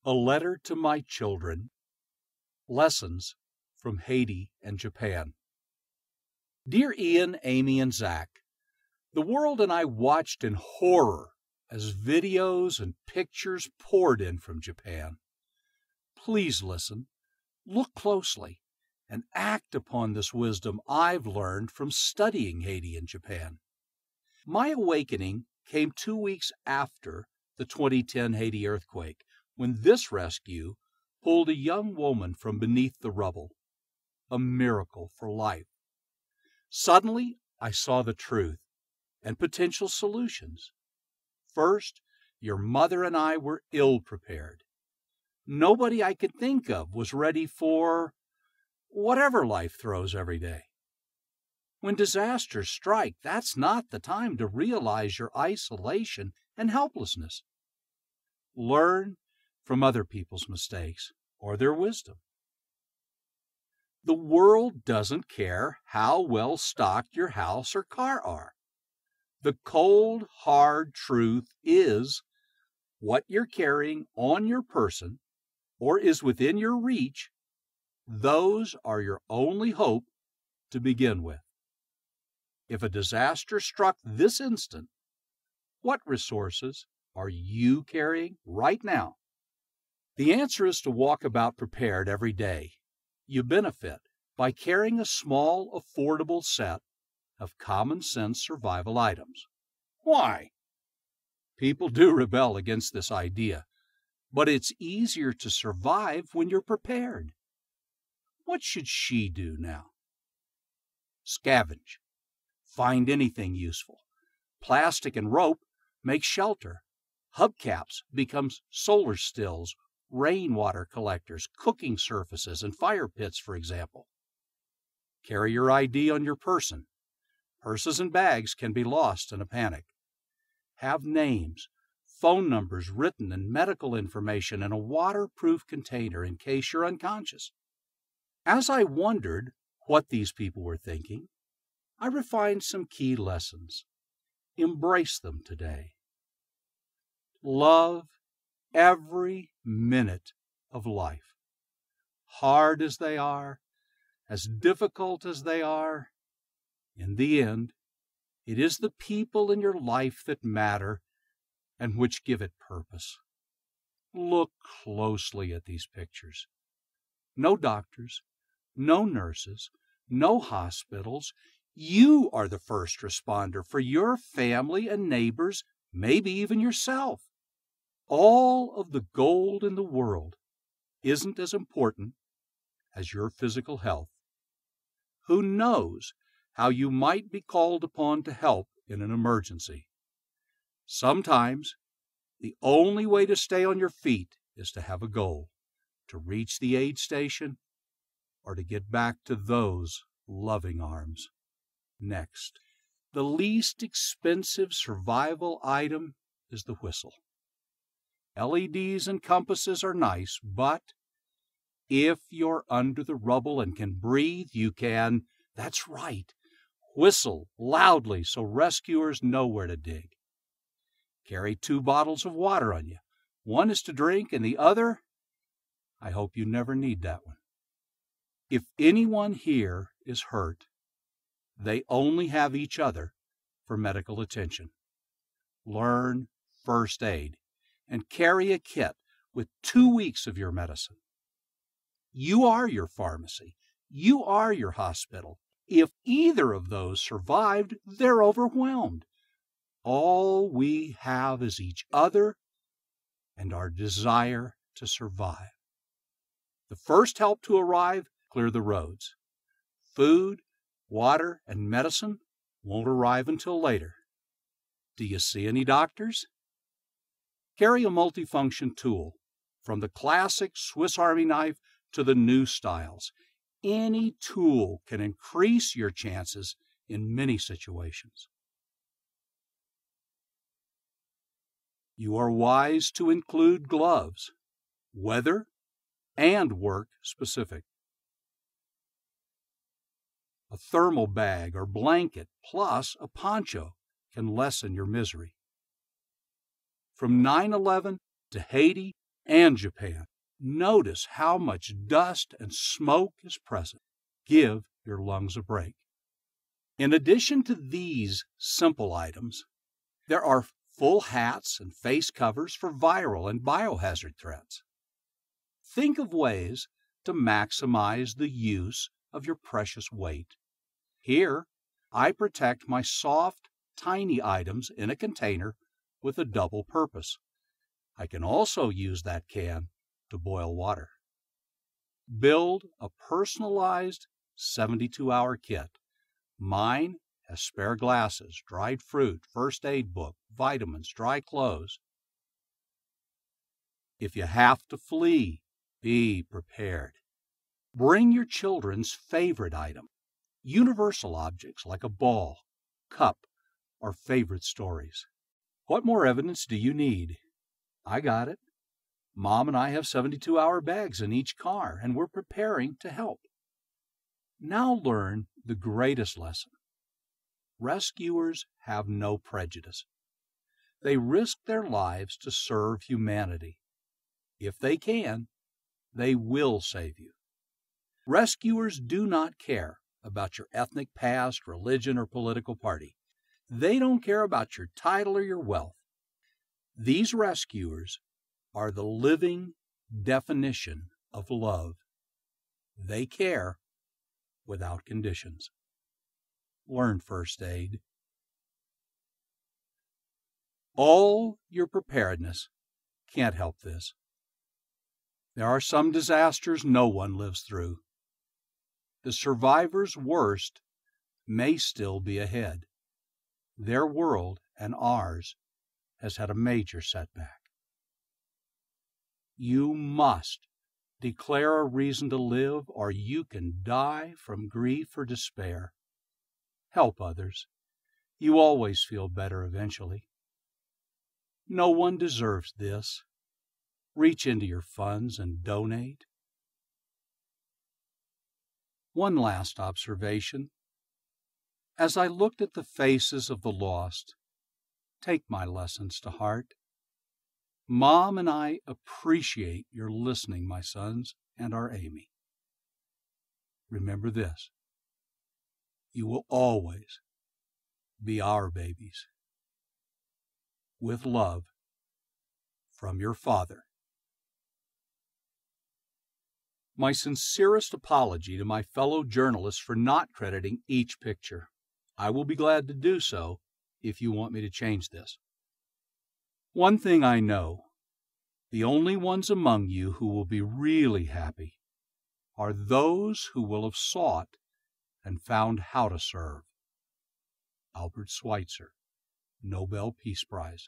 A Letter to My Children. Lessons from Haiti and Japan. Dear Ian, Amy, and Zach, the world and I watched in horror as videos and pictures poured in from Japan. Please listen, look closely, and act upon this wisdom I've learned from studying Haiti and Japan. My awakening came 2 weeks after the 2010 Haiti earthquake, when this rescue pulled a young woman from beneath the rubble. A miracle for life. Suddenly, I saw the truth and potential solutions. First, your mother and I were ill-prepared. Nobody I could think of was ready for whatever life throws every day. When disasters strike, that's not the time to realize your isolation and helplessness. Learn from other people's mistakes or their wisdom. The world doesn't care how well stocked your house or car are. The cold, hard truth is what you're carrying on your person or is within your reach, those are your only hope to begin with. If a disaster struck this instant, what resources are you carrying right now? The answer is to Walkabout Prepared every day. You benefit by carrying a small, affordable set of common-sense survival items. Why? People do rebel against this idea, but it's easier to survive when you're prepared. What should she do now? Scavenge. Find anything useful. Plastic and rope make shelter. Hubcaps becomes solar stills, rainwater collectors, cooking surfaces, and fire pits, for example. Carry your ID on your person. Purses and bags can be lost in a panic. Have names, phone numbers written, and medical information in a waterproof container in case you're unconscious. As I wondered what these people were thinking, I refined some key lessons. Embrace them today. Love every minute of life. Hard as they are, as difficult as they are, in the end, it is the people in your life that matter and which give it purpose. Look closely at these pictures. No doctors, no nurses, no hospitals. You are the first responder for your family and neighbors, maybe even yourself. All of the gold in the world isn't as important as your physical health. Who knows how you might be called upon to help in an emergency? Sometimes the only way to stay on your feet is to have a goal, to reach the aid station, or to get back to those loving arms. Next, the least expensive survival item is the whistle. LEDs and compasses are nice, but if you're under the rubble and can breathe, you can, that's right, whistle loudly so rescuers know where to dig. Carry 2 bottles of water on you. One is to drink and the other, I hope you never need that one. If anyone here is hurt, they only have each other for medical attention. Learn first aid and carry a kit with 2 weeks of your medicine. You are your pharmacy. You are your hospital. If either of those survived, they're overwhelmed. All we have is each other and our desire to survive. The first help to arrive, clear the roads. Food, water, and medicine won't arrive until later. Do you see any doctors? Carry a multifunction tool, from the classic Swiss Army knife to the new styles. Any tool can increase your chances in many situations. You are wise to include gloves, weather and work specific. A thermal bag or blanket plus a poncho can lessen your misery. From 9/11 to Haiti and Japan. Notice how much dust and smoke is present. Give your lungs a break. In addition to these simple items, there are full hats and face covers for viral and biohazard threats. Think of ways to maximize the use of your precious weight. Here, I protect my soft, tiny items in a container with a double purpose. I can also use that can to boil water. Build a personalized 72-hour kit. Mine has spare glasses, dried fruit, first aid book, vitamins, dry clothes. If you have to flee, be prepared. Bring your children's favorite item, universal objects like a ball, cup, or favorite stories. What more evidence do you need? I got it. Mom and I have 72-hour bags in each car, and we're preparing to help. Now learn the greatest lesson. Rescuers have no prejudice. They risk their lives to serve humanity. If they can, they will save you. Rescuers do not care about your ethnic past, religion, or political party. They don't care about your title or your wealth. These rescuers are the living definition of love. They care without conditions. Learn first aid. All your preparedness can't help this. There are some disasters no one lives through. The survivor's worst may still be ahead. Their world and ours has had a major setback. You must declare a reason to live, or you can die from grief or despair. Help others. You always feel better eventually. No one deserves this. Reach into your funds and donate. One last observation. As I looked at the faces of the lost, take my lessons to heart. Mom and I appreciate your listening, my sons, and our Amy. Remember this. You will always be our babies. With love, from your father. My sincerest apology to my fellow journalists for not crediting each picture. I will be glad to do so if you want me to change this. One thing I know, the only ones among you who will be really happy are those who will have sought and found how to serve. Albert Schweitzer, Nobel Peace Prize.